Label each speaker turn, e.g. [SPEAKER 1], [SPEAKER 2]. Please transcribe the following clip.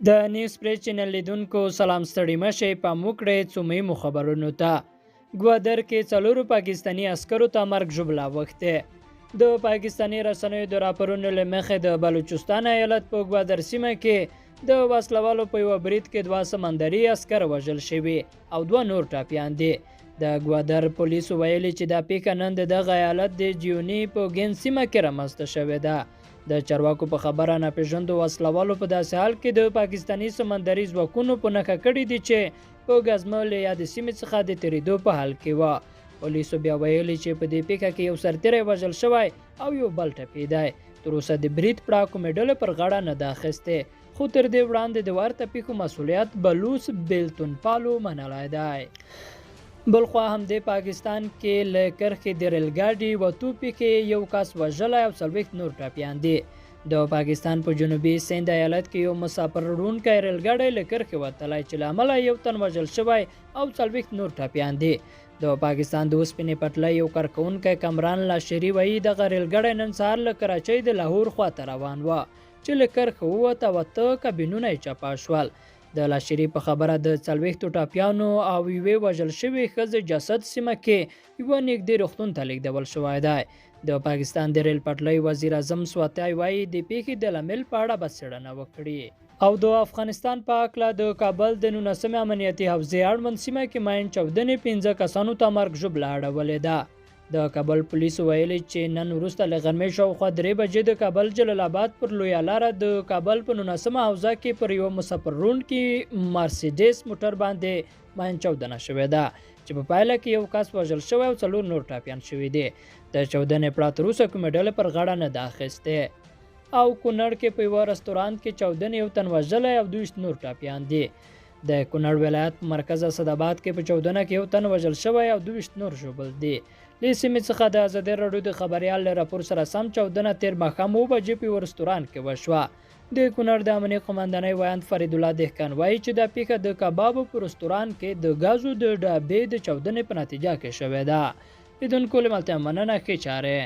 [SPEAKER 1] د نیوز پریس چینل لیدونکو سلام ستړي مشئ پام وکړئ څو مهمو خبرونو ته. ګوادر کې 4 پاکستاني عسکرو ته مرګ ژوبله اوښتې. د پاکستاني رسنیو د راپورونو له مخې د بلوچستان ایالت په ګوادر سیمه کې د وسلوالو په یوه برید کې 2 سمندري عسکر وژل شوي او 2 نور ټاپیان دي. د ګوادر پولیسو ویلي چې دا پیښه نن د دغه ایالت د جیونی په ګین سیمه کې رامنځته شوې ده. د چارواکو په خبره ناپېژاندو وسلوالو په داسې حال کې د پاکستاني سمندري ځواکونو په نښه کړي دي چې په ګزمه له یادې سیمې څخه د تېرېدو په حال کې وه. پولیسو بیا ویلي چې په دې پیښه کې یو سرتیری وژل شوی او یو بل ټپېدی. تر اوسه د برید پړاو کومې ډلې پر غاړه نه ده اخیستې، خو تر دې وړاندې د ورته پیښو مسؤلیت بلوچ بیلتونپالو منلی دی. بلخوا همدې پاکستان کې له کرښې د ریل ګاډي وتو کې یو کس وژلی او 40 نور ټپیان دي. د پاکستان په جنوبي سند ایالت کې یو مسافر وړونکی ریل ګاډی له کرښې وتلی چې له امله یو تن وژل شوی او 40 نور ټپیان دي. د پاکستان د اوسپنې پټلۍ یو کارکوونکی کمران لاشري وایي دغه ریل ګاډی نن سهار له کراچۍ د لاهور خواته روان و چې له کرښې ووت او 8 کابینونه یې چپا شول. د لاشري په خبره د 40 ټاپیانو او یوې وژل شوې ښځې جسد سیمه کې یوه نږدې روغتون ته لیږدول شوی دی. د پاکستان د ریل پټلۍ وزیر اعظم سواتای وایي د پیښې د لامل په اړه به څېړنه وکړي. او د افغانستان په هکله د کابل د 19 امنیتي حوزې اړوند سیمه کې ماین چاودنې 15 کسانو ته مرګ ژوبله اړولې ده. د کابل پولیسو ویلي چې نن وروسته له غرمې شاوخوا 3 بجې د کابل جلال آباد پر لویه لاره د کابل په 19 حوزه کې پر یوه مسافر وړونکي مرسیډیس موټر باندې ماین چاودنه شوې ده چې په پایله کې یو کس وژل شوی او 4 نور ټاپیان شوي دي. د چاودنې پړاو تر اوسه کومې ډلې پر غاړه نه ده اخیستې. او کونړ کې په یوه رستورانت کې چاودنې یو تن وژلی او 20 نور ټاپیان دي. د کونړ ولایت په مرکز اسداباد کې په چاودنه کې یو تن وژل شوی او 20 نور ژوبل دي. له سیمې څخه د ازادي راډیو د خبریال له راپور سره سم چاودنه تېر ماښام 9 بجې په یوه رستورانت کې وشوه. د کونړ د امنیې قمندانۍ ویاند فرید الله دهقان وایي چې دا پیښه د کبابو په رستورانت کې د ګازو د ډبې د چاودنې په نتیجه کې شوې ده. لیدونکو له ملتیا مننه، ښې چارې.